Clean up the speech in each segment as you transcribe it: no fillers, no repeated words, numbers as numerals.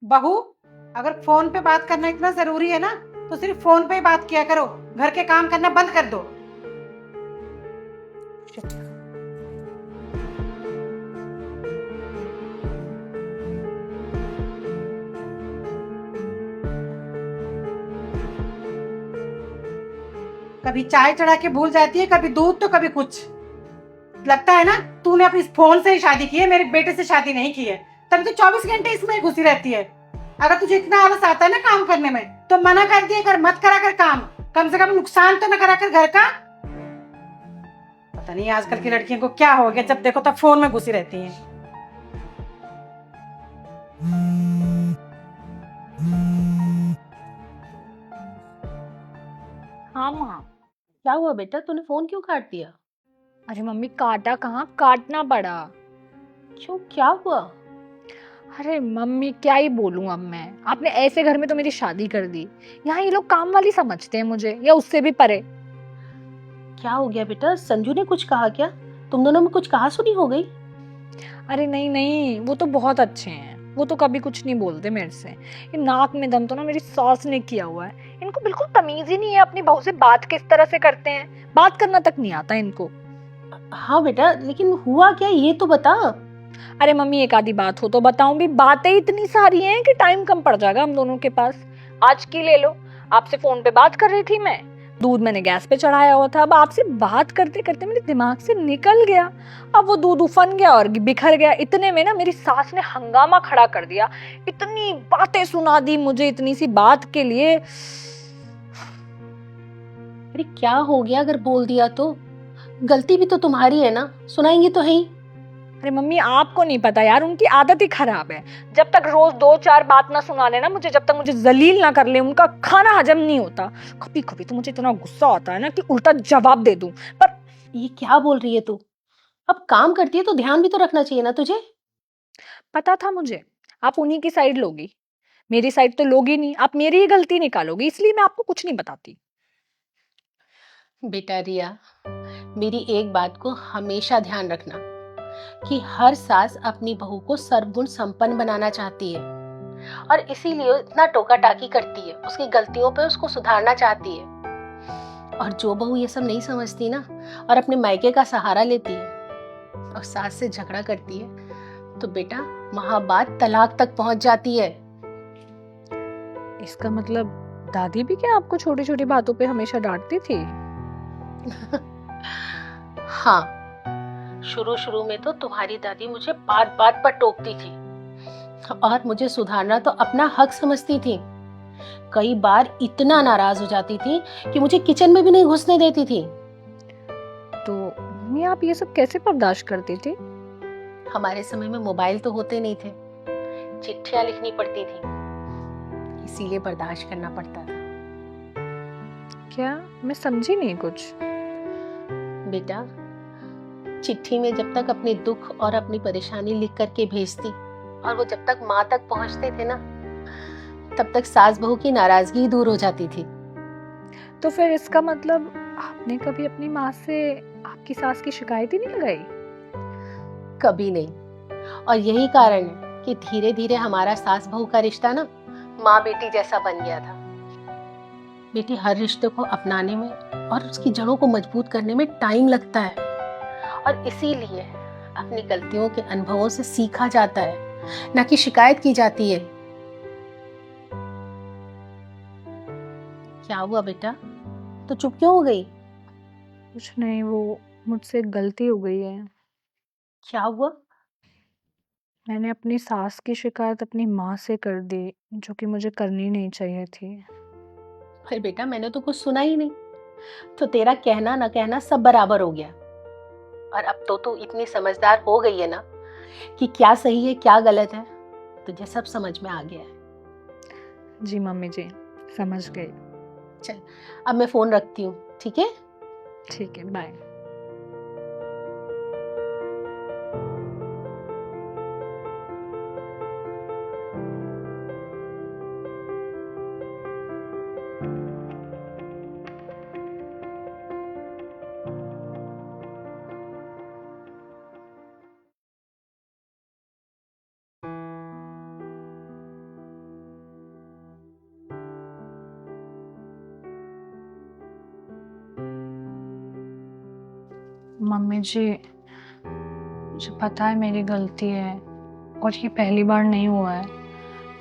बहू, अगर फोन पे बात करना इतना जरूरी है ना तो सिर्फ फोन पे ही बात किया करो। घर के काम करना बंद कर दो। Shit. कभी चाय चढ़ा के भूल जाती है, कभी दूध तो कभी कुछ। लगता है ना तूने अपनी फोन से ही शादी की है, मेरे बेटे से शादी नहीं की है। तभी तो 24 घंटे इसमें ही घुसी रहती है। अगर तुझे इतना आलस आता है ना काम करने में तो मना कर दिया कर, मत करा कर काम। कम से कम नुकसान तो न करा कर घर का। पता नहीं आजकल की लड़कियों को क्या हो गया, जब देखो तब फोन में घुसी रहती हैं। हाँ माँ। क्या हुआ बेटा, तूने फोन क्यों काट दिया? अरे मम्मी, काटा कहाँ, काटना पड़ा। क्यों, क्या हुआ? अरे मम्मी, क्या ही बोलूं अब मैं। आपने ऐसे घर में तो मेरी शादी कर दी। यहाँ ये लोग काम वाली समझते हैं मुझे, या उससे भी परे। क्या हो गया बेटा, संजू ने कुछ कहा क्या? तुम दोनों में कुछ कहा सुनी हो गई? अरे नहीं नहीं, वो तो बहुत अच्छे हैं। वो तो कभी कुछ नहीं बोलते मेरे से। ये नाक में दम तो ना मेरी सास ने किया हुआ है। इनको बिल्कुल तमीज ही नहीं है अपनी बहू से बात किस तरह से करते हैं। बात करना तक नहीं आता इनको। हाँ बेटा, लेकिन हुआ क्या ये तो बता। अरे मम्मी, एक आधी बात हो तो बताऊं भी, बातें इतनी सारी हैं कि टाइम कम पड़ जाएगा हम दोनों के पास। आज की ले लो, आपसे फोन पे बात कर रही थी मैं। दूध मैंने गैस पे चढ़ाया हुआ था, अब आपसे बात करते करते मेरे दिमाग से निकल गया। अब वो दूध उफन गया और बिखर गया। इतने में ना मेरी सास ने हंगामा खड़ा कर दिया। इतनी बातें सुना दी मुझे इतनी सी बात के लिए। अरे क्या हो गया, अगर बोल दिया तो? गलती भी तो तुम्हारी है ना, सुनाएंगे तो है ही। अरे मम्मी, आपको नहीं पता यार, उनकी आदत ही खराब है। जब तक रोज दो चार बात ना सुना लेना मुझे, जब तक मुझे जलील ना कर ले, उनका खाना हजम नहीं होता। कभी कभी तो मुझे इतना गुस्सा आता है ना कि उल्टा जवाब दे दूं। पर ये क्या बोल रही है तू? अब काम करती है तो ध्यान भी तो रखना चाहिए ना तुझे। पता था मुझे, आप उन्हीं की साइड लोगी। मेरी साइड तो लोगी नहीं, आप मेरी ही गलती निकालोगी, इसलिए मैं आपको कुछ नहीं बताती। बेटा रिया, मेरी एक बात को हमेशा ध्यान रखना कि हर सास अपनी बहू को सर्वगुण संपन्न बनाना चाहती है और इसीलिए इतना टोका टाकी करती है, उसकी गलतियों पे उसको सुधारना चाहती है। और जो बहू ये सब नहीं समझती ना और अपने मायके का सहारा लेती है और सास से झगड़ा करती है तो बेटा वहां बात तलाक तक पहुंच जाती है। इसका मतलब दादी भी क्या आपको छोटी छोटी बातों पे हमेशा डांटती थी? हाँ, शुरू शुरू में तो तुम्हारी दादी मुझे बात बात पर टोकती थी और मुझे सुधारना तो अपना हक समझती थी। कई बार इतना नाराज हो जाती थी कि मुझे किचन में भी नहीं घुसने देती थी। तो मम्मी, आप ये सब कैसे बर्दाश्त करती थी? हमारे समय में मोबाइल तो होते नहीं थे, चिट्ठियां लिखनी पड़ती थी, इसीलिए बर्दाश्त करना पड़ता था। क्या? मैं समझी नहीं कुछ। बेटा, चिट्ठी में जब तक अपने दुख और अपनी परेशानी लिख करके भेजती और वो जब तक माँ तक पहुंचते थे ना, तब तक सास बहू की नाराजगी दूर हो जाती थी। तो फिर इसका मतलब आपने कभी अपनी माँ से आपकी सास की शिकायत ही नहीं लगाई? कभी नहीं। और यही कारण है कि धीरे धीरे हमारा सास बहू का रिश्ता ना माँ बेटी जैसा बन गया था। बेटी, हर रिश्ते को अपनाने में और उसकी जड़ों को मजबूत करने में टाइम लगता है और इसीलिए अपनी गलतियों के अनुभवों से सीखा जाता है, ना कि शिकायत की जाती है। क्या हुआ बेटा, तो चुप क्यों हो गई? कुछ नहीं, वो मुझसे गलती हो गई है। क्या हुआ? मैंने अपनी सास की शिकायत अपनी माँ से कर दी, जो कि मुझे करनी नहीं चाहिए थी। फिर बेटा, मैंने तो कुछ सुना ही नहीं, तो तेरा कहना ना कहना सब बराबर हो गया। और अब तो तू इतनी समझदार हो गई है ना कि क्या सही है क्या गलत है, तुझे सब समझ में आ गया है। जी मम्मी जी, समझ गई। चल, अब मैं फोन रखती हूँ, ठीक है? ठीक है, बाय। मम्मी जी, मुझे पता है मेरी गलती है और ये पहली बार नहीं हुआ है।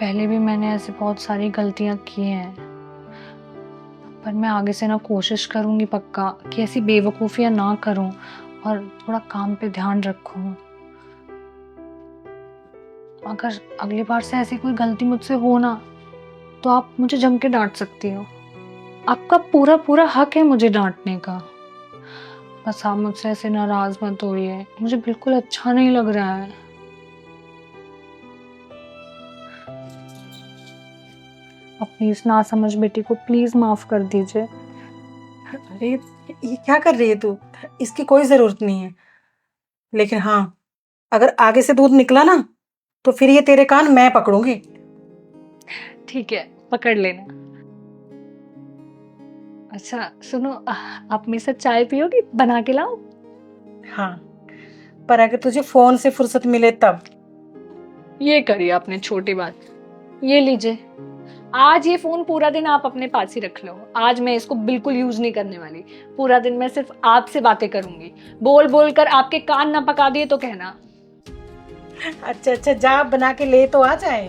पहले भी मैंने ऐसे बहुत सारी गलतियां की हैं, पर मैं आगे से ना कोशिश करूंगी पक्का कि ऐसी बेवकूफ़ियां ना करूं और थोड़ा काम पे ध्यान रखूं। अगर अगली बार से ऐसी कोई गलती मुझसे हो ना, तो आप मुझे जम के डांट सकती हो। आपका पूरा पूरा हक है मुझे डांटने का। बस आप मुझसे ऐसे नाराज मत होइए, मुझे बिल्कुल अच्छा नहीं लग रहा है। अपनी इस नासमझ बेटी को प्लीज माफ कर दीजिए। अरे ये क्या कर रही है तू? इसकी कोई जरूरत नहीं है। लेकिन हाँ, अगर आगे से दूध निकला ना, तो फिर ये तेरे कान मैं पकड़ूंगी। ठीक है, पकड़ लेना। अच्छा सुनो, आप मेरे साथ चाय पियोगी? बना के लाओ? हाँ, पर अगर तुझे फोन से फुर्सत मिले तब। ये करी आपने छोटी बात। ये लीजिए, आज ये फोन पूरा दिन आप अपने पास ही रख लो। आज मैं इसको बिल्कुल यूज नहीं करने वाली। पूरा दिन मैं सिर्फ आपसे बातें करूंगी। बोल बोल कर आपके कान ना पका दिए तो कहना। अच्छा अच्छा, जा बना के ले तो आ जाए।